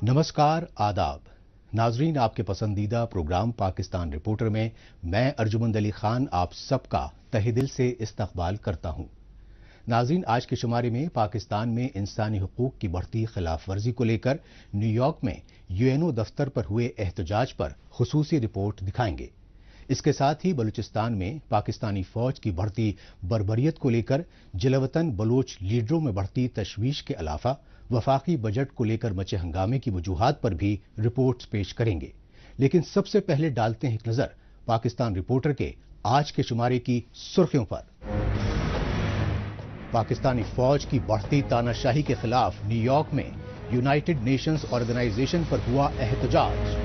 नमस्कार, आदाब नाजरीन, आपके पसंदीदा प्रोग्राम पाकिस्तान रिपोर्टर में मैं अर्जुमंद अली खान आप सबका तहे दिल से इस्तकबाल करता हूं। नाजरीन, आज के शुमारे में पाकिस्तान में इंसानी हुकूक की बढ़ती खिलाफ वर्जी को लेकर न्यूयॉर्क में यूएनओ दफ्तर पर हुए एहतजाज पर खुसूसी रिपोर्ट दिखाएंगे। इसके साथ ही बलूचिस्तान में पाकिस्तानी फौज की बढ़ती बर्बरियत को लेकर जिलावतन बलोच लीडरों में बढ़ती तशवीश के अलावा वफाकी बजट को लेकर मचे हंगामे की वजूहात पर भी रिपोर्ट्स पेश करेंगे। लेकिन सबसे पहले डालते हैं एक नजर पाकिस्तान रिपोर्टर के आज के शुमारे की सुर्खियों पर। पाकिस्तानी फौज की बढ़ती तानाशाही के खिलाफ न्यूयॉर्क में यूनाइटेड नेशंस ऑर्गेनाइजेशन पर हुआ एहतजाज।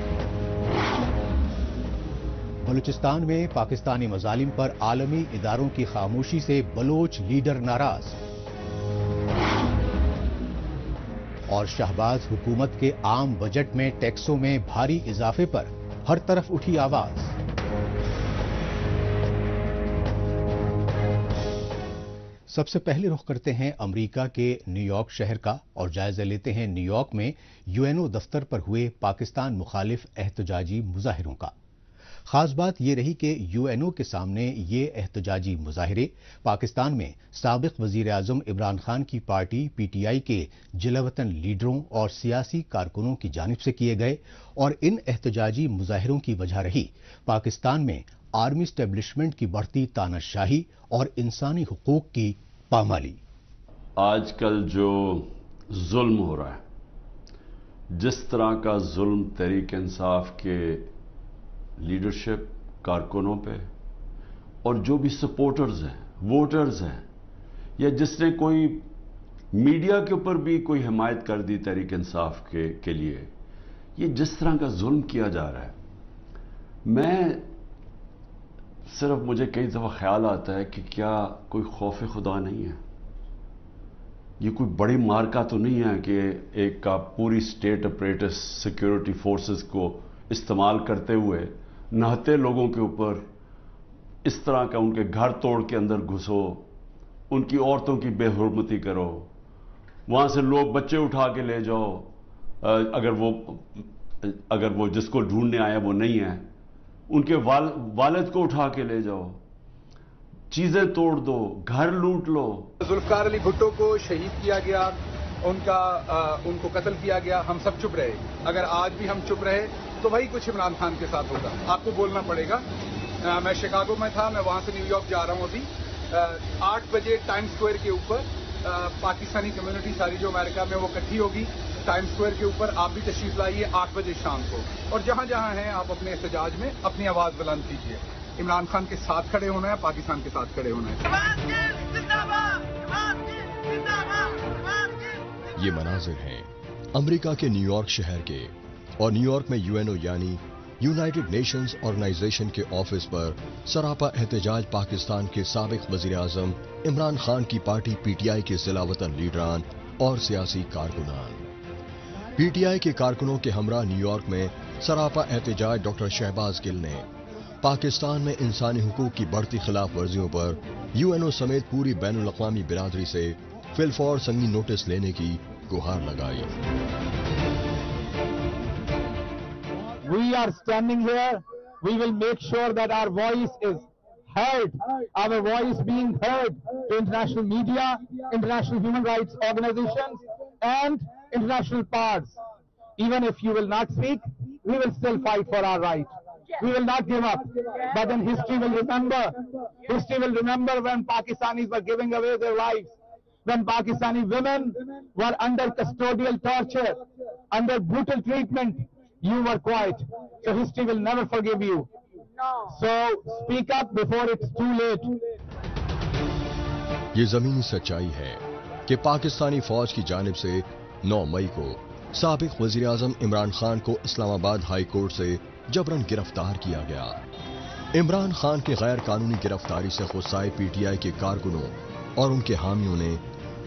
बलूचिस्तान में पाकिस्तानी मजालिम पर आलमी इदारों की खामोशी से बलोच लीडर नाराज। और शहबाज हुकूमत के आम बजट में टैक्सों में भारी इजाफे पर हर तरफ उठी आवाज। सबसे पहले रुख करते हैं अमेरिका के न्यूयॉर्क शहर का और जायजा लेते हैं न्यूयॉर्क में यूएनओ दफ्तर पर हुए पाकिस्तान मुखालिफ एहतजाजी मुजाहिरों का। खास बात यह रही कि यूएनओ के सामने ये एहतजाजी मुजाहिरे पाकिस्तान में साबिक वजीर आजम इमरान खान की पार्टी पीटीआई के जिलावतन लीडरों और सियासी कारकुनों की जानिब से किए गए और इन एहतजाजी मुजाहिरों की वजह रही पाकिस्तान में आर्मी स्टैब्लिशमेंट की बढ़ती तानाशाही और इंसानी हुकूक की पामाली। आजकल जो जुल्म हो रहा है, जिस तरह का जुल्म तहरीक इंसाफ के लीडरशिप कारकुनों पे और जो भी सपोर्टर्स हैं, वोटर्स हैं, या जिसने कोई मीडिया के ऊपर भी कोई हिमायत कर दी तहरीक इंसाफ के लिए, ये जिस तरह का जुल्म किया जा रहा है, मैं सिर्फ मुझे कई दफा ख्याल आता है कि क्या कोई खौफ खुदा नहीं है? ये कोई बड़ी मार्का तो नहीं है कि एक का पूरी स्टेट अपरेटस सिक्योरिटी फोर्सेस को इस्तेमाल करते हुए नहाते लोगों के ऊपर इस तरह का उनके घर तोड़ के अंदर घुसो, उनकी औरतों की बेहुरमती करो, वहां से लोग बच्चे उठा के ले जाओ, अगर वो जिसको ढूंढने आया वो नहीं है, उनके वालिद को उठा के ले जाओ, चीजें तोड़ दो, घर लूट लो। जुल्फकार अली भुट्टो को शहीद किया गया, उनको कत्ल किया गया, हम सब चुप रहे। अगर आज भी हम चुप रहे तो वही कुछ इमरान खान के साथ होगा। आपको बोलना पड़ेगा। मैं शिकागो में था, मैं वहां से न्यूयॉर्क जा रहा हूं अभी। 8 बजे टाइम स्क्वायर के ऊपर पाकिस्तानी कम्युनिटी सारी जो अमेरिका में वो इकट्ठी होगी टाइम स्क्वायर के ऊपर। आप भी तशरीफ लाइए 8 बजे शाम को, और जहां जहां हैं आप अपने एहतजाज में अपनी आवाज बुलंद कीजिए। इमरान खान के साथ खड़े होना है, पाकिस्तान के साथ खड़े होना है। ये मनाजिर हैं अमेरिका के न्यूयॉर्क शहर के, और न्यूयॉर्क में यूएनओ यानी यूनाइटेड नेशंस ऑर्गेनाइजेशन के ऑफिस पर सरापा एहतजाज पाकिस्तान के साबिक वजीर आजम इमरान खान की पार्टी पीटीआई के जिलावतन लीडरान और सियासी कारकुनान। पीटीआई के कारकुनों के हमरा न्यूयॉर्क में सरापा एहतजाज डॉक्टर शहबाज गिल ने पाकिस्तान में इंसानी हुकूक की बढ़ती खिलाफ वर्जियों पर यूएनओ समेत पूरी बैनुल अक़वामी बिरादरी से फिलफौर संगीन नोटिस लेने की गुहार लगाई। We are standing here. We will make sure that our voice is heard, our voice being heard to international media, international human rights organizations, and international powers. Even if you will not speak, we will still fight for our right. We will not give up. But then history will remember. History will remember when Pakistanis were giving away their lives, when Pakistani women were under custodial torture, under brutal treatment. You were quiet, so history will never forgive you. So speak up before it's too late. ये जमीनी सच्चाई है कि पाकिस्तानी फौज की जानिब से 9 मई को साबिक वजीर आजम इमरान खान को इस्लामाबाद हाई कोर्ट से जबरन गिरफ्तार किया गया। इमरान खान की गैर कानूनी गिरफ्तारी से गुस्साए पीटीआई के कारकुनों और उनके हामियों ने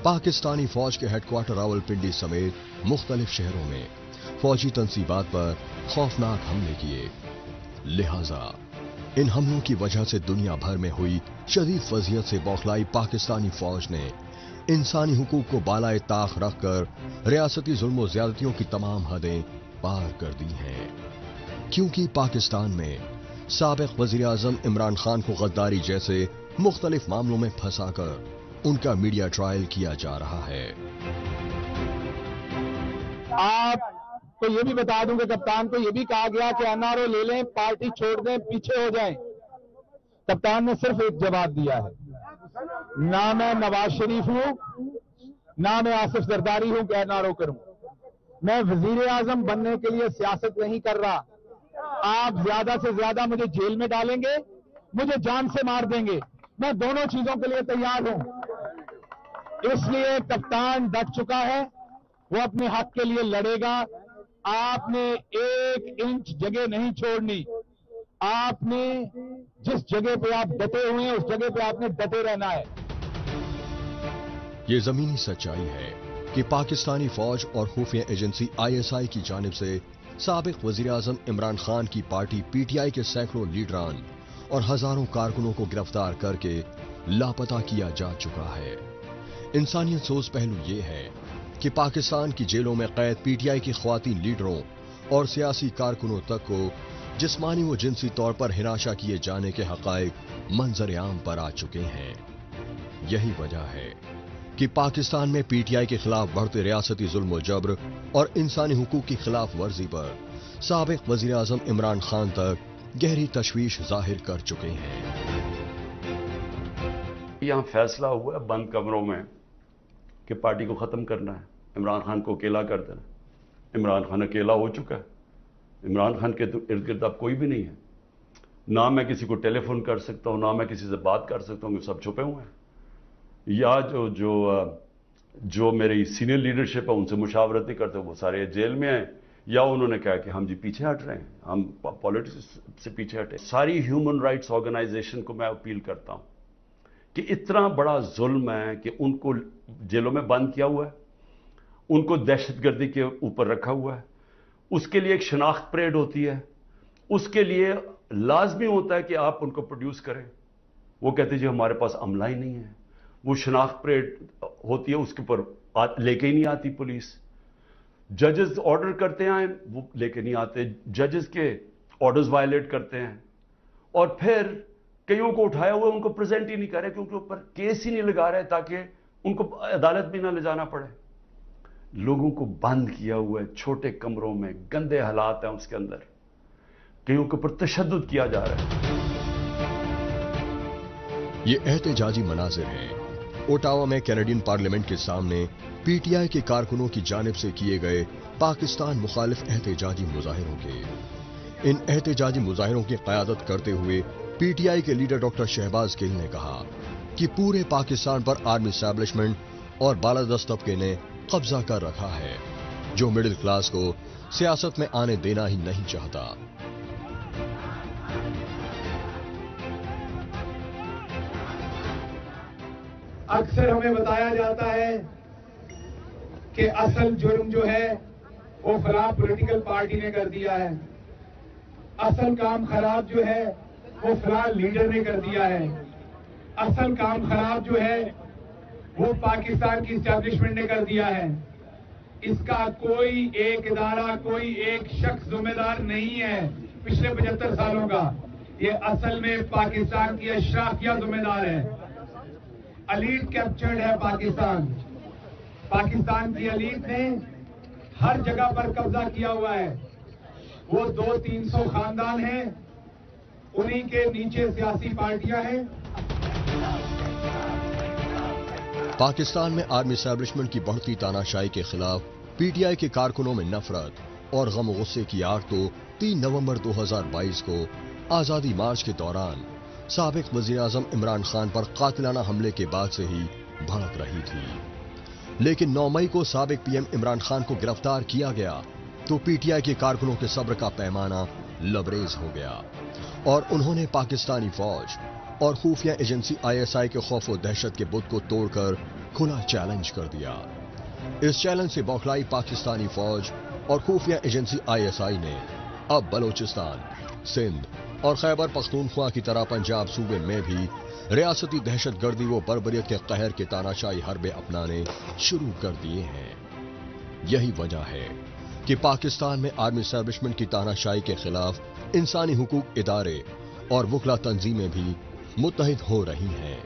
पाकिस्तानी फौज के हेडक्वार्टर रावलपिंडी समेत मुख्तलिफ शहरों में फौजी तंसीबात पर खौफनाक हमले किए। लिहाजा इन हमलों की वजह से दुनिया भर में हुई शदीद वज़ियत से बौखलाई पाकिस्तानी फौज ने इंसानी हुकूक को बालाए ताख रखकर रियासती जुल्म और ज्यादतियों की तमाम हदें पार कर दी हैं, क्योंकि पाकिस्तान में साबिक वजीर आजम इमरान खान को गद्दारी जैसे मुख्तलिफ मामलों में फंसाकर उनका मीडिया ट्रायल किया जा रहा है। आपको ये भी बता दूं कि कप्तान को ये भी कहा गया कि एनआरओ ले लें, पार्टी छोड़ दें, पीछे हो जाएं। कप्तान ने सिर्फ एक जवाब दिया है, ना मैं नवाज शरीफ हूं, ना मैं आसिफ जरदारी हूं कि एनआरओ करूं। मैं वजीर आजम बनने के लिए सियासत नहीं कर रहा। आप ज्यादा से ज्यादा मुझे जेल में डालेंगे, मुझे जान से मार देंगे, मैं दोनों चीजों के लिए तैयार हूं। इसलिए कप्तान डट चुका है, वो अपने हक के लिए लड़ेगा। आपने 1 इंच जगह नहीं छोड़नी। आपने जिस जगह पे आप डटे हुए हैं उस जगह पे आपने डटे रहना है। ये जमीनी सच्चाई है कि पाकिस्तानी फौज और खुफिया एजेंसी ISI की जानिब से साबिक वजीर आजम इमरान खान की पार्टी PTI के सैकड़ों लीडरान और हजारों कारकुनों को गिरफ्तार करके लापता किया जा चुका है। इंसानियत सोच पहलू ये है कि पाकिस्तान की जेलों में कैद PTI की ख्वातीन लीडरों और सियासी कारकुनों तक को जिस्मानी व जिनसी तौर पर हिराशा किए जाने के हकायक मंजर आम पर आ चुके हैं। यही वजह है कि पाकिस्तान में PTI के खिलाफ बढ़ते रियासती जुल्म व जबर और इंसानी हुकूक की खिलाफ वर्जी पर साबिक वजीर आजम इमरान खान तक गहरी तशवीश जाहिर कर चुके हैं। यहां फैसला हुआ है बंद कमरों में कि पार्टी को खत्म करना है, इमरान खान को अकेला कर देना। इमरान खान अकेला हो चुका है। इमरान खान के इर्द गिर्द अब कोई भी नहीं है। ना मैं किसी को टेलीफोन कर सकता हूं, ना मैं किसी से बात कर सकता हूं, सब छुपे हुए हैं। या जो मेरी सीनियर लीडरशिप है उनसे मुशावरत नहीं करते, वो सारे जेल में हैं, या उन्होंने कहा कि हम जी पीछे हट रहे हैं, हम पॉलिटिक्स से पीछे हटे। सारी ह्यूमन राइट्स ऑर्गेनाइजेशन को मैं अपील करता हूं कि इतना बड़ा जुल्म है कि उनको जेलों में बंद किया हुआ है, उनको दहशतगर्दी के ऊपर रखा हुआ है। उसके लिए एक शनाख्त परेड होती है, उसके लिए लाजमी होता है कि आप उनको प्रोड्यूस करें। वो कहते जी हमारे पास अमला ही नहीं है। वो शनाख्त परेड होती है, उसके ऊपर लेके ही नहीं आती पुलिस। जजेस ऑर्डर करते हैं वो लेके नहीं आते, जजेस के ऑर्डर्स वायलेट करते हैं, और फिर कईयों को उठाया हुआ उनको प्रेजेंट ही नहीं कर रहे क्योंकि ऊपर केस ही नहीं लगा रहे ताकि उनको अदालत भी ना ले जाना पड़े। लोगों को बंद किया हुआ है छोटे कमरों में, गंदे हालात हैं उसके अंदर, कईयों के ऊपर तशद्दुद किया जा रहा है। ये एहतजाजी मनाजिर हैं ओटावा में कैनेडियन पार्लियामेंट के सामने PTI के कारकुनों की जानिब से किए गए पाकिस्तान मुखालिफ एहतजाजी मुजाहिरों के। इन एहतजाजी मुजाहिरों की क़यादत करते हुए PTI के लीडर डॉक्टर शहबाज गिल ने कहा कि पूरे पाकिस्तान पर आर्मी एस्टैब्लिशमेंट और बालादस्त तबके ने कब्जा कर रखा है, जो मिडिल क्लास को सियासत में आने देना ही नहीं चाहता। अक्सर हमें बताया जाता है कि असल जुर्म जो है वो फला पॉलिटिकल पार्टी ने कर दिया है, असल काम खराब जो है वो फला लीडर ने कर दिया है, असल काम खराब जो है वो पाकिस्तान की एस्टैब्लिशमेंट ने कर दिया है। इसका कोई एक इदारा, कोई एक शख्स जिम्मेदार नहीं है पिछले 75 सालों का। ये असल में पाकिस्तान की अशराफिया जिम्मेदार है। अलीट कैप्चर्ड है पाकिस्तान। पाकिस्तान की अलीट ने हर जगह पर कब्जा किया हुआ है। वो 200-300 खानदान हैं, उन्हीं के नीचे सियासी पार्टियां हैं। पाकिस्तान में आर्मी एस्टैब्लिशमेंट की बढ़ती तानाशाही के खिलाफ PTI के कारकुनों में नफरत और गम गुस्से की आग तो 3 नवंबर 2022 को आजादी मार्च के दौरान साबिक वजीर आजम इमरान खान पर कातिलाना हमले के बाद से ही भड़क रही थी। लेकिन 9 मई को साबिक PM इमरान खान को गिरफ्तार किया गया तो PTI के कारकुनों के सब्र का पैमाना लबरेज हो गया और उन्होंने पाकिस्तानी फौज और खुफिया एजेंसी ISI के खौफ और दहशत के बुत को तोड़कर खुला चैलेंज कर दिया। इस चैलेंज से बौखलाई पाकिस्तानी फौज और खुफिया एजेंसी ISI ने अब बलोचिस्तान, सिंध, اور خیبر پختونخوا کی طرح پنجاب صوبے میں بھی ریاستی دہشت گردی و بربریت کے قہر کے تاناشائی حربے اپنانے شروع کر دیے ہیں۔ یہی وجہ ہے کہ پاکستان میں آرمی اسٹیبلشمنٹ کی تاناشائی کے خلاف انسانی حقوق ادارے اور وکلا تنظیمیں بھی متحد ہو رہی ہیں۔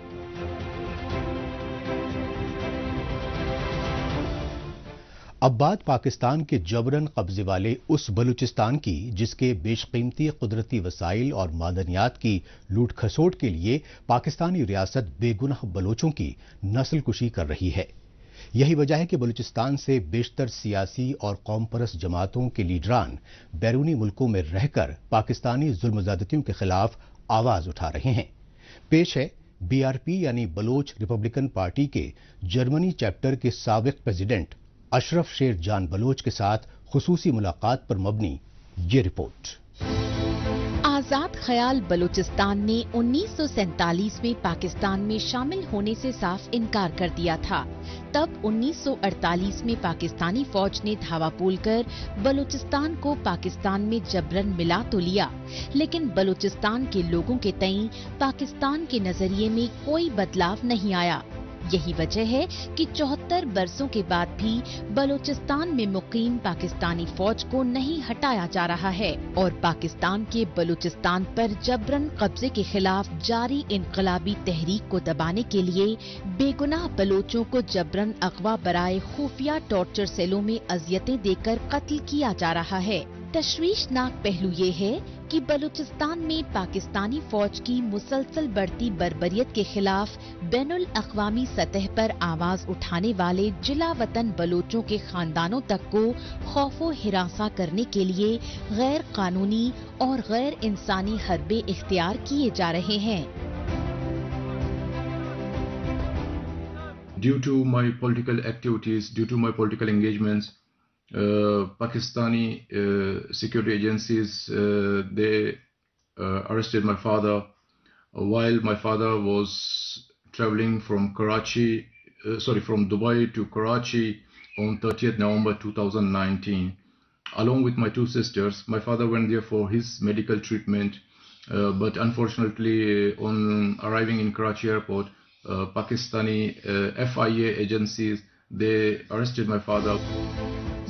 اب بات پاکستان کے جبرن قبضے والے اس بلوچستان کی جس کے بیش قیمتی قدرتی وسائل اور معدنیات کی لوٹ کھسوٹ کے لیے پاکستانی ریاست بے گناہ بلوچوں کی نسل کشی کر رہی ہے۔ یہی وجہ ہے کہ بلوچستان سے بیشتر سیاسی اور قوم پرست جماعتوں کے لیڈران بیرونی ملکوں میں رہ کر پاکستانی ظلم و زیادتیوں کے خلاف آواز اٹھا رہے ہیں۔ پیش ہے BRP یعنی بلوچ ریپبلکن پارٹی کے جرمنی چیپٹر کے سابق پریزیڈنٹ اشرف شیر جان بلوچ کے ساتھ خصوصی ملاقات پر مبنی یہ رپورٹ۔ آزاد خیال بلوچستان نے 1947 میں پاکستان میں شامل ہونے سے صاف انکار کر دیا تھا۔ تب 1948 میں پاکستانی فوج نے دھاوا بول کر بلوچستان کو پاکستان میں جبرن ملا تو لیا، لیکن بلوچستان کے لوگوں کے تئیں پاکستان کے نظریے میں کوئی بدلاؤ نہیں آیا۔ یہی وجہ ہے کہ 74 برسوں کے بعد بھی بلوچستان میں مقیم پاکستانی فوج کو نہیں ہٹایا جا رہا ہے اور پاکستان کے بلوچستان پر جبرن قبضے کے خلاف جاری انقلابی تحریک کو دبانے کے لیے بے گناہ بلوچوں کو جبرن اغوا برائے خفیہ ٹارچر سیلوں میں اذیتیں دے کر قتل کیا جا رہا ہے۔ تشویشناک پہلو یہ ہے کہ بلوچستان میں پاکستانی فوج کی مسلسل بڑھتی بربریت کے خلاف بین الاقوامی سطح پر آواز اٹھانے والے جلا وطن بلوچوں کے خاندانوں تک کو خوف و ہراساں کرنے کے لیے غیر قانونی اور غیر انسانی حربے اختیار کیے جا رہے ہیں۔ Due to my political activities, due to my political engagements, Pakistani security agencies they arrested my father while my father was traveling from from Dubai to Karachi on 30th November 2019 along with my two sisters. My father went there for his medical treatment, but unfortunately on arriving in Karachi airport, Pakistani FIA agencies they arrested my father.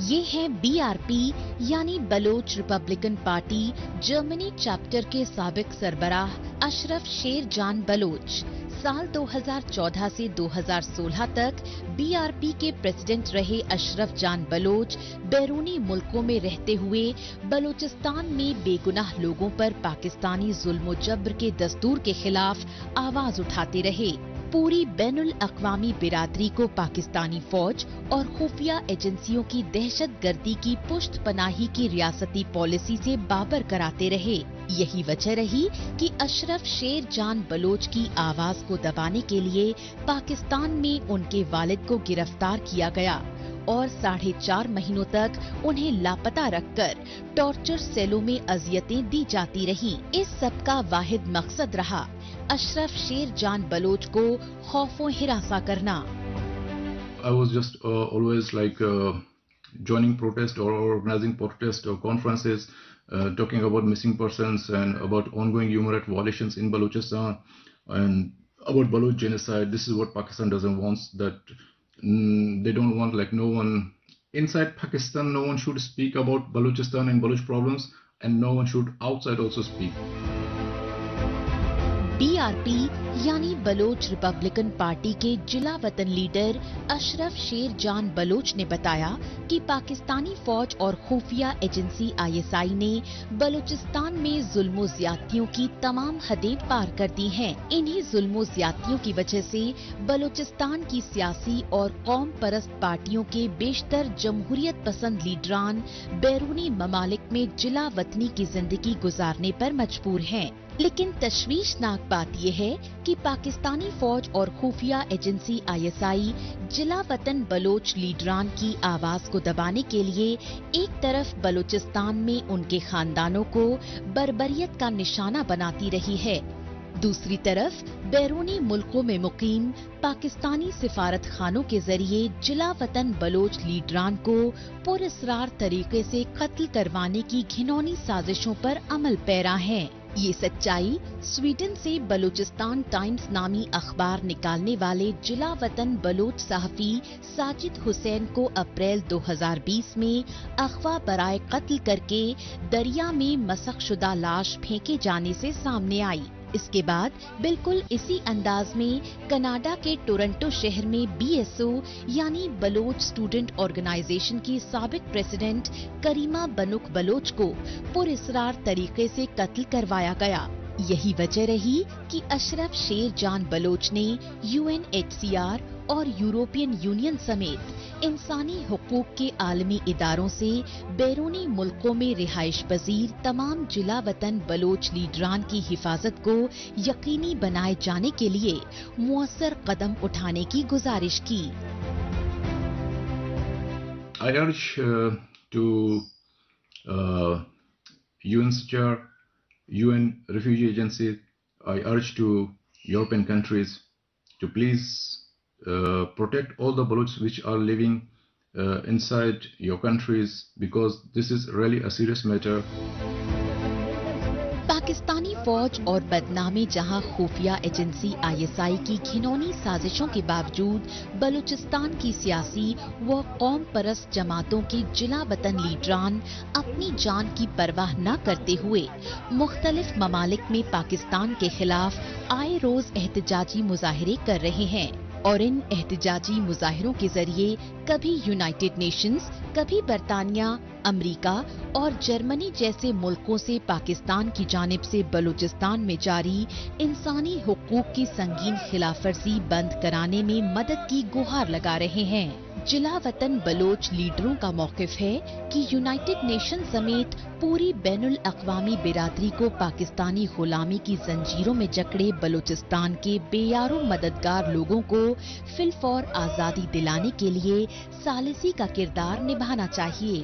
یہ ہے BRP یعنی Baloch Republican party Germany chapter کے سابق سربراہ اشرف شیر جان بلوچ۔ سال 2014 سے 2016 تک BRP کے پریزیڈنٹ رہے اشرف جان بلوچ بیرونی ملکوں میں رہتے ہوئے بلوچستان میں بے گناہ لوگوں پر پاکستانی ظلم و جبر کے دستور کے خلاف آواز اٹھاتے رہے۔ پوری بین الاقوامی برادری کو پاکستانی فوج اور خفیہ ایجنسیوں کی دہشت گردی کی پشت پناہی کی ریاستی پالیسی سے بابر کراتے رہے۔ یہی وجہ رہی کہ اشرف شیر جان بلوچ کی آواز کو دبانے کے لیے پاکستان میں ان کے والد کو گرفتار کیا گیا اور 4.5 مہینوں تک انہیں لاپتہ رکھ کر ٹارچر سیلوں میں اذیتیں دی جاتی رہیں۔ اس سب کا واحد مقصد رہا اشرف شیر جان بلوچ کو خوف و ہراساں کرنا۔ I was just always like joining protest or organizing protest or conferences, talking about missing persons and about ongoing human rights violations in Balochistan and about Baloch genocide. This is what Pakistan doesn't want. That they don't want like no one inside Pakistan. No one should speak about Balochistan and Baloch problems, and no one should outside also speak. BRP یعنی Baloch Republican party کے جلا وطن leader اشرف شیر جان بلوچ نے بتایا کہ پاکستانی فوج اور خفیہ ایجنسی ISI نے بلوچستان میں ظلم و زیادتیوں کی تمام حدیں پار کر دی ہیں۔ انہی ظلم و زیادتیوں کی وجہ سے بلوچستان کی سیاسی اور قوم پرست پارٹیوں کے بیشتر جمہوریت پسند لیڈران بیرونی ممالک میں جلا وطنی کی زندگی گزارنے پر مجبور ہیں۔ لیکن تشویشناک بات یہ ہے کہ پاکستانی فوج اور خفیہ ایجنسی ISI جلا وطن بلوچ لیڈران کی آواز کو دبانے کے لیے ایک طرف بلوچستان میں ان کے خاندانوں کو بربریت کا نشانہ بناتی رہی ہے، دوسری طرف بیرونی ملکوں میں مقیم پاکستانی سفارت خانوں کے ذریعے جلا وطن بلوچ لیڈران کو پراسرار طریقے سے قتل کروانے کی گھنونی سازشوں پر عمل پیرا ہیں۔ ये सच्चाई स्वीडन से बलूचिस्तान टाइम्स नामी अखबार निकालने वाले जिला वतन बलोच सहाफी साजिद हुसैन को अप्रैल 2020 में अगवा बराए कत्ल करके दरिया में मसखशुदा लाश फेंके जाने से सामने आई। इसके बाद बिल्कुल इसी अंदाज में कनाडा के टोरंटो शहर में BSO यानी बलोच स्टूडेंट ऑर्गेनाइजेशन की साबिक प्रेसिडेंट करीमा बनुक बलोच को पुरइसरार तरीके से कत्ल करवाया गया। यही वजह रही कि अशरफ शेर जान बलोच ने UNHCR और यूरोपियन यूनियन समेत इंसानी हुकूक के आलमी इदारों से बैरूनी मुल्कों में रिहाइश पजीर तमाम जिला वतन बलोच लीडरान की हिफाजत को यकीनी बनाए जाने के लिए मुअस्सर कदम उठाने की गुजारिश की। I urge to UNHCR, UN refugee agencies, I urge to European countries to please protect all the Balochs which are living inside your countries, because this is really a serious matter. Pakistani फौज और बदनामी जहां खुफिया agency ISI की घिनौनी साजिशों के बावजूद बलूचिस्तान की सियासी व कौम परस्त जमातों के जिला वतन लीडरान अपनी जान की परवाह न करते हुए मुख्तलिफ ममालिक में पाकिस्तान के खिलाफ आए रोज एहतजाजी मुजाहिरे कर रहे हैं और इन एहतजाजी मुजाहिरों के जरिए कभी यूनाइटेड नेशंस, कभी बरतानिया, अमेरिका और जर्मनी जैसे मुल्कों से पाकिस्तान की जानिब से बलूचिस्तान में जारी इंसानी हुकूक की संगीन खिलाफवर्जी बंद कराने में मदद की गुहार लगा रहे हैं। जिला वतन बलोच लीडरों का मौकिफ है कि यूनाइटेड नेशन समेत पूरी बैनुल अक़वामी बिरादरी को पाकिस्तानी गुलामी की जंजीरों में जकड़े बलूचिस्तान के बेयारो मददगार लोगों को फिलफौर आजादी दिलाने के लिए सालिसी का किरदार निभाना चाहिए।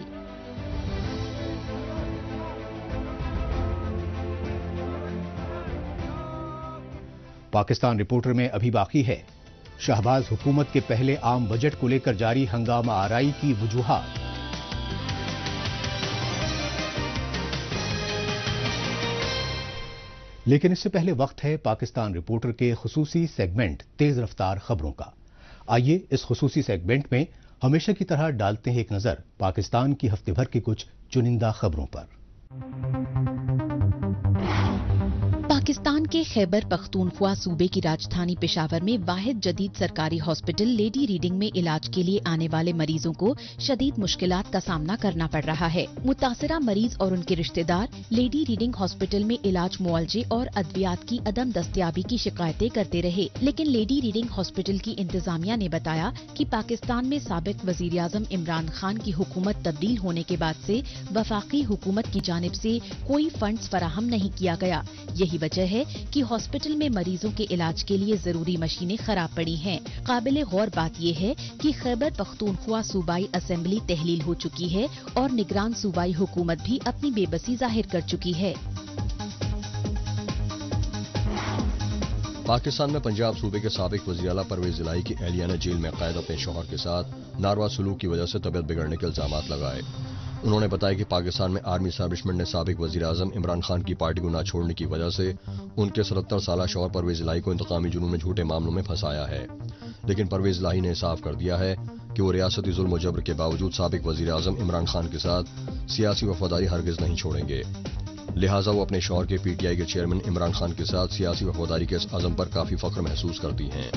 पाकिस्तान रिपोर्टर में अभी बाकी है शहबाज हुकूमत के पहले आम बजट को लेकर जारी हंगामा आराई की वजूहात। लेकिन इससे पहले वक्त है पाकिस्तान रिपोर्टर के खुसूसी सेगमेंट तेज रफ्तार खबरों का। आइए इस खुसूसी सेगमेंट में हमेशा की तरह डालते हैं एक नजर पाकिस्तान की हफ्ते भर की कुछ चुनिंदा खबरों पर। पाकिस्तान के खैबर पख्तूनख्वा सूबे की राजधानी पेशावर में वाहिद जदीद सरकारी हॉस्पिटल लेडी रीडिंग में इलाज के लिए आने वाले मरीजों को शदीद मुश्किलात का सामना करना पड़ रहा है। मुतासरा मरीज और उनके रिश्तेदार लेडी रीडिंग हॉस्पिटल में इलाज, मुआलजे और अद्वियात की अदम दस्तयाबी की शिकायतें करते रहे, लेकिन लेडी रीडिंग हॉस्पिटल की इंतजामिया ने बताया कि पाकिस्तान में साबिक वजीर आजम इमरान खान की हुकूमत तब्दील होने के बाद से वफाकी हुकूमत की जानिब से कोई फंड्स फराहम नहीं किया गया। यही वजह है कि हॉस्पिटल में मरीजों के इलाज के लिए जरूरी मशीनें खराब पड़ी हैं। काबिले गौर बात यह है कि खैबर पख्तूनख्वा सूबाई असेंबली तहलील हो चुकी है और निगरान सूबाई हुकूमत भी अपनी बेबसी जाहिर कर चुकी है। पाकिस्तान में पंजाब सूबे के साबिक वज़ीर आला परवेज इलाही की एहलिया ने जेल में कैद अपने शौहर के साथ नारवा सलूक की वजह से तबीयत बिगड़ने के इल्जामात लगाए। उन्होंने बताया कि पाकिस्तान में आर्मी एस्टैब्लिशमेंट ने साबिक वज़ीर आज़म इमरान खान की पार्टी को न छोड़ने की वजह से उनके 77 साला शौहर परवेज इलाही को इंतकामी जुनून में झूठे मामलों में फंसाया है। लेकिन परवेज इलाही ने साफ कर दिया है कि वो रियासती जुल्म और जबर के बावजूद साबिक वज़ीर आज़म इमरान खान के साथ सियासी वफादारी हरगिज नहीं छोड़ेंगे। लिहाजा वो अपने शौहर के PTI के चेयरमैन इमरान खान के साथ सियासी वफादारी के इस अज़म पर काफी फख्र महसूस करती हैं।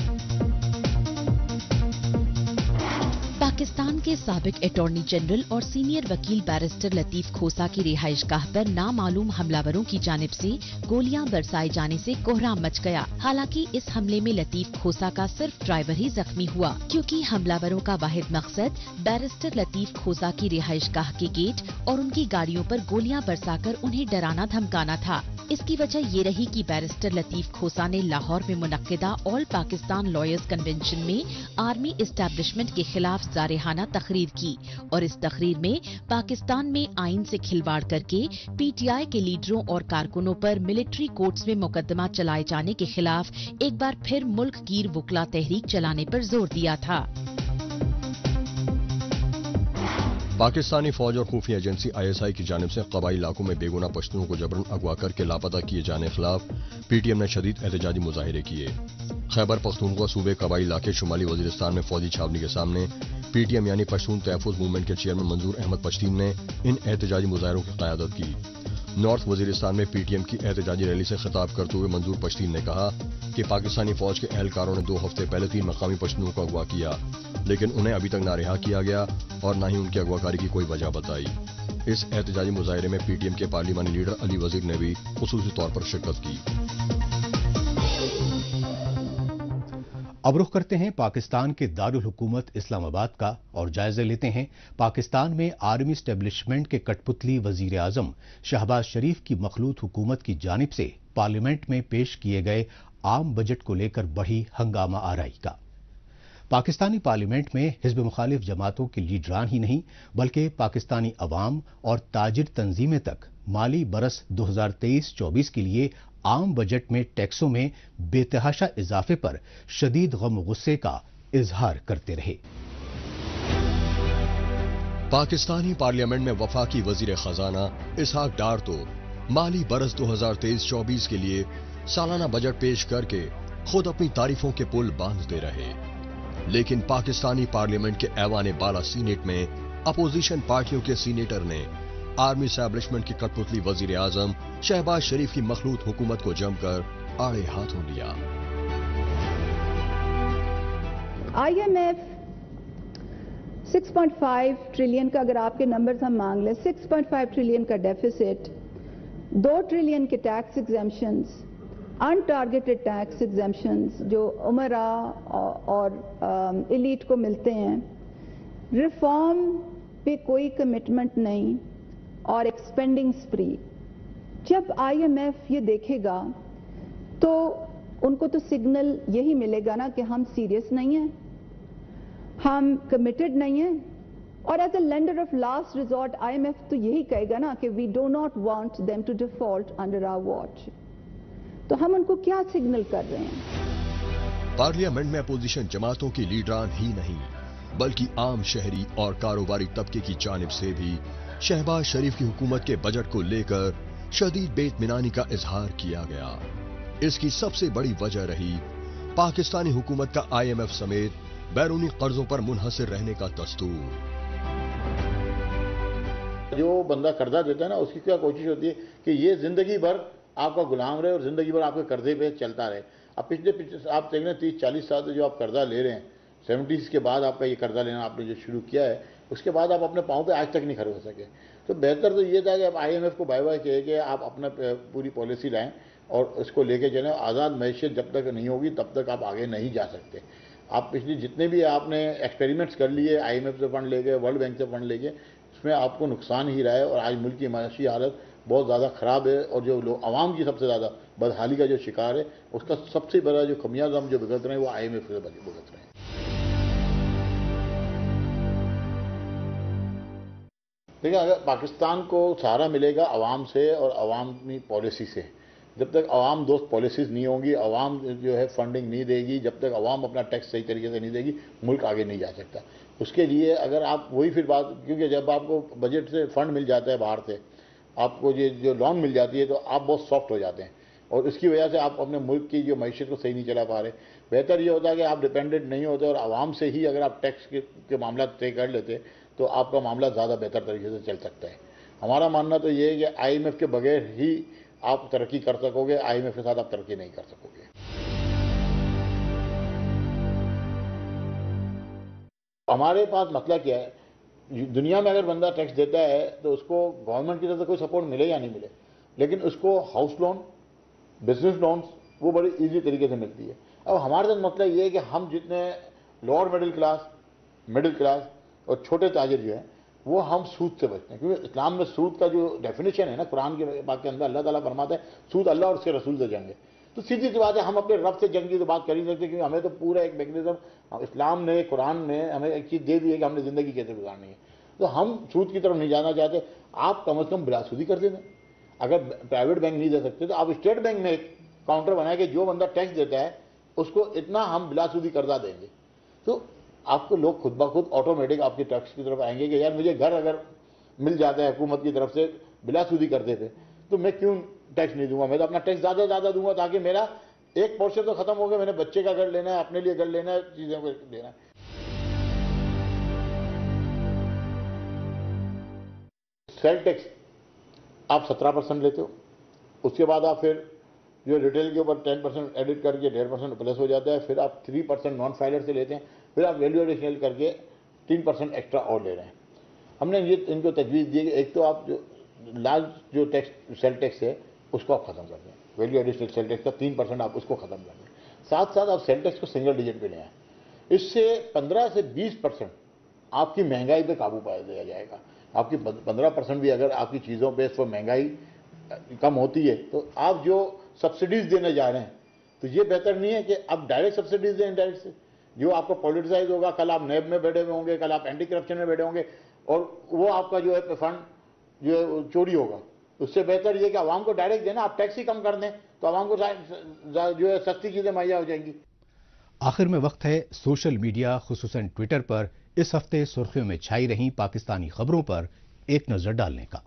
पाकिस्तान के साबिक अटॉर्नी जनरल और सीनियर वकील बैरिस्टर लतीफ खोसा की रिहाइशगाह पर नामालूम हमलावरों की जानिब से गोलियां बरसाए जाने से कोहराम मच गया। हालांकि इस हमले में लतीफ खोसा का सिर्फ ड्राइवर ही जख्मी हुआ, क्योंकि हमलावरों का वाहिद मकसद बैरिस्टर लतीफ खोसा की रिहाइशगाह के गेट और उनकी गाड़ियों पर गोलियां बरसाकर उन्हें डराना धमकाना था। इसकी वजह ये रही कि बैरिस्टर लतीफ खोसा ने लाहौर में मुनक्किदा ऑल पाकिस्तान लॉयर्स कन्वेंशन में आर्मी एस्टैब्लिशमेंट के खिलाफ जारहाना तकरीर की और इस तकरीर में पाकिस्तान में आइन से खिलवाड़ करके PTI के लीडरों और कारकुनों पर मिलिट्री कोर्ट्स में मुकदमा चलाए जाने के खिलाफ एक बार फिर मुल्क गिर वुकला तहरीक चलाने पर जोर दिया था। पाकिस्तानी फौज और खुफिया एजेंसी ISI की जानिब से कबाइली इलाकों में बेगुनाह पश्तूनों को जबरन अगवा करके लापता किए जाने के खिलाफ PTM ने शदीद एहतजाजी मुजाहिरे किए। खैबर पख्तूनख्वा सूबे कबाइली इलाके शुमाली वजीरिस्तान में फौजी छावनी के सामने PTM यानी पश्तून तहफ़्फ़ुज़ मूवमेंट के चेयरमैन मंजूर अहमद पश्तीन ने इन एहतजाजी मुजाहिरों की क़यादत की। नॉर्थ वजीरिस्तान में PTM की एहतजाजी रैली से खिताब करते हुए मंजूर पश्तीन ने कहा कि पाकिस्तानी फौज के एहलकारों ने 2 हफ्ते पहले 3 मकामी पश्तूनों को अगवा किया, लेकिन उन्हें अभी तक ना रिहा किया गया और न ही उनकी अगवाकारी की कोई वजह बताई। इस एहतजाजी मुजाहिरे में PTM के पार्लिमानी लीडर अली वजीर ने भी खुसूसी तौर पर शिरकत की। अब रुख करते हैं पाकिस्तान के दारुल हुकूमत इस्लामाबाद का और जायजा लेते हैं पाकिस्तान में आर्मी स्टैब्लिशमेंट के कठपुतली वजीर आजम शहबाज शरीफ की मखलूत हुकूमत की जानिब से पार्लियामेंट में पेश किए गए आम बजट को लेकर बढ़ी हंगामा आराई का। पाकिस्तानी पार्लियामेंट में हिज़्ब मुखालिफ जमातों के लीडरान ही नहीं बल्कि पाकिस्तानी अवाम और ताजिर तंजीमें तक माली बरस 2023-24 के लिए आम बजट में टैक्सों में बेतहाशा इजाफे पर शदीद गम गुस्से का इजहार करते रहे। पाकिस्तानी पार्लियामेंट में वफाकी वजीर खजाना इसहाक डार तो माली बरस 2023-24 के लिए सालाना बजट पेश करके खुद अपनी तारीफों के पुल बांधते रहे, लेकिन पाकिस्तानी पार्लियामेंट के ऐवान बाला सीनेट में अपोजिशन पार्टियों के सीनेटर ने आर्मी एस्टैब्लिशमेंट की कठपुतली वजीर आजम शहबाज शरीफ की मखलूत हुकूमत को जमकर आड़े हाथों लिया। IMF 6.5 ट्रिलियन का अगर आपके नंबर्स हम मांग लें, 6.5 ट्रिलियन का डेफिसिट, 2 ट्रिलियन के टैक्स एग्जेम्पशंस, अनटारगेटेड टैक्स एग्जेम्पशंस जो उमरा और एलीट को मिलते हैं, रिफॉर्म पे कोई कमिटमेंट नहीं और एक्सपेंडिंग स्प्री। जब IMF ये देखेगा तो उनको तो सिग्नल यही मिलेगा ना कि हम सीरियस नहीं हैं, हम कमिटेड नहीं हैं, और as a lender of last resort IMF तो यही कहेगा ना कि we do not want them to default under our watch. तो हम उनको क्या सिग्नल कर रहे हैं? पार्लियामेंट में अपोजिशन जमातों की लीडरान ही नहीं बल्कि आम शहरी और कारोबारी तबके की जानिब से भी शहबाज शरीफ की हुकूमत के बजट को लेकर शदीद बेइत्मीनानी का इजहार किया गया। इसकी सबसे बड़ी वजह रही पाकिस्तानी हुकूमत का IMF समेत बैरूनी कर्जों पर मुनहसर रहने का दस्तूर। जो बंदा कर्जा देता है ना, उसकी क्या कोशिश होती है कि ये जिंदगी भर आपका गुलाम रहे और जिंदगी भर आपके कर्जे पे चलता रहे। अब पिछले आप देख रहे हैं 30-40 साल से जो आप कर्जा ले रहे हैं, 70s के बाद आपका ये कर्जा लेना आपने जो शुरू किया है, उसके बाद आप अपने पाँव पे आज तक नहीं खड़े हो सके। तो बेहतर तो ये था कि आप IMF को बाय बाय कहे कि आप अपना पूरी पॉलिसी लाएं और उसको लेके चलें। आज़ाद मैशियत जब तक नहीं होगी तब तक आप आगे नहीं जा सकते। आप पिछले जितने भी आपने एक्सपेरिमेंट्स कर लिए, IMF से फंड ले गए, वर्ल्ड बैंक से फंड ले गए, उसमें आपको नुकसान ही रहा है और आज मुल्क की माशी हालत बहुत ज़्यादा ख़राब है। और जो लोग आवाम की सबसे ज़्यादा बदहाली का जो शिकार है, उसका सबसे बड़ा जो खमियाजा हम जो भुगत रहे हैं वो IMF से भुगत रहे हैं। देखिए, अगर पाकिस्तान को सहारा मिलेगा अवाम से और अवामी पॉलिसी से। जब तक अवाम दोस्त पॉलिसीज़ नहीं होंगी, अवाम जो है फंडिंग नहीं देगी, जब तक अवाम अपना टैक्स सही तरीके से नहीं देगी, मुल्क आगे नहीं जा सकता। उसके लिए अगर आप वही फिर बात, क्योंकि जब आपको बजट से फंड मिल जाता है, बाहर से आपको ये जो लोन मिल जाती है, तो आप बहुत सॉफ्ट हो जाते हैं और इसकी वजह से आप अपने मुल्क की जो मैशियत को सही नहीं चला पा रहे। बेहतर ये होता है कि आप डिपेंडेंट नहीं होते और आवाम से ही अगर आप टैक्स के मामला तय कर लेते तो आपका मामला ज़्यादा बेहतर तरीके से चल सकता है। हमारा मानना तो ये है कि IMF के बगैर ही आप तरक्की कर सकोगे, IMF के साथ आप तरक्की नहीं कर सकोगे। हमारे पास मसला क्या है, दुनिया में अगर बंदा टैक्स देता है तो उसको गवर्नमेंट की तरफ से कोई सपोर्ट मिले या नहीं मिले, लेकिन उसको हाउस लोन, बिजनेस लोन्स वो बड़ी ईजी तरीके से मिलती है। अब हमारे साथ मसला ये है कि हम जितने लोअर मिडिल क्लास और छोटे ताजिर जो हैं वो हम सूद से बचते हैं, क्योंकि इस्लाम में सूद का जो डेफिनेशन है ना, कुरान के बात के अंदर अल्लाह ताला फरमाता है सूद अल्लाह और उसके रसूल से जंग है। तो सीधी सी बात है, हम अपने रब से जंग की तो बात कर ही नहीं सकते, क्योंकि हमें तो पूरा एक मैकेनिज्म इस्लाम ने, कुरान ने हमें एक चीज़ दे दी है कि हमने ज़िंदगी कैसे गुजारनी है। तो हम सूद की तरफ नहीं जाना चाहते। आप कम से कम बिलासूदी कर दें। अगर प्राइवेट बैंक नहीं दे सकते तो आप स्टेट बैंक में एक काउंटर बनाए कि जो बंदा टैक्स देता है उसको इतना हम बिलासूदी कर्जा देंगे। तो آپ کو لوگ خود بخود آٹومیٹک آپ کے ٹیکس کی طرف آئیں گے کہ یار مجھے گھر اگر مل جاتا ہے حکومت کی طرف سے بلا سودی کرتے تھے تو میں کیوں ٹیکس نہیں دوں گا, میں تو اپنا ٹیکس زیادہ دوں گا تاکہ میرا ایک پورشن تو ختم ہو گیا, میں نے بچے کا گھر لینا ہے, اپنے لیے گھر لینا ہے, چیزوں کو لینا ہے. سیل ٹیکس آپ 17% لیتے ہو, اس کے بعد آپ پھر جو ریٹیل کے اوپر 10% ایڈٹ کر کے 1.5% پلس ہو جاتا ہے, پھر آپ 3% نان فائلر سے لیتے ہیں, پھر آپ ویلیو ایڈیشنل کر کے 3% ایکسٹرا اور لے رہے ہیں. ہم نے یہ ان کو تجویز دی کہ ایک تو آپ جو لارج جو ٹیکس سیل ٹیکس ہے اس کو آپ ختم کر دیں, ویلیو ایڈیشنل سیل ٹیکس کا 3% آپ اس کو ختم کر دیں, ساتھ آپ سیل ٹیکس کو سنگل ڈیجٹ پہ لے آئیں. اس سے 15 سے 20% آپ کی مہنگائی پہ قابو پا دیا جائے گا. آپ کی 15% بھی اگر آپ کی چیزوں پہ اس پر مہنگائی کم ہوتی ہے تو آپ جو سبسڈیز دینے جا رہے ہیں تو یہ بہتر نہیں ہے کہ آپ ڈائریکٹ سبسڈیز دیں انڈائریکٹ سے, جو آپ کو پولیٹیسائز ہوگا, کل آپ نیب میں بیٹھے ہوئے ہوں گے, کل آپ اینٹی کرپشن میں بیٹھے ہوں گے اور وہ آپ کا جو ہے فنڈ جو ہے چوری ہوگا. اس سے بہتر یہ کہ عوام کو ڈائریکٹ دینا, آپ ٹیکس ہی کم کر دیں تو عوام کو جو ہے سستی چیزیں مہیا ہو جائیں گی. آخر میں وقت ہے سوشل میڈیا خصوصاً ٹویٹر پر اس ہفتے سرخیوں میں چھائی رہی پاکستانی خبروں پر ایک نظر ڈالنے کا.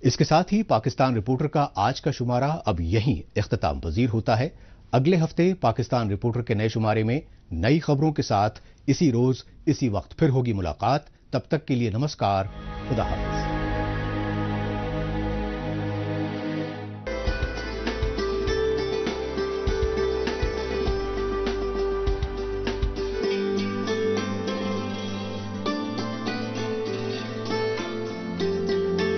اس کے ساتھ ہی پاکستان رپورٹر کا آج کا شمارہ اب یہیں اختتام پذیر ہوتا ہے. اگلے ہفتے پاکستان رپورٹر کے نئے شمارے میں نئی خبروں کے ساتھ اسی روز اسی وقت پھر ہوگی ملاقات. تب تک کے لیے نمسکار, خدا حافظ.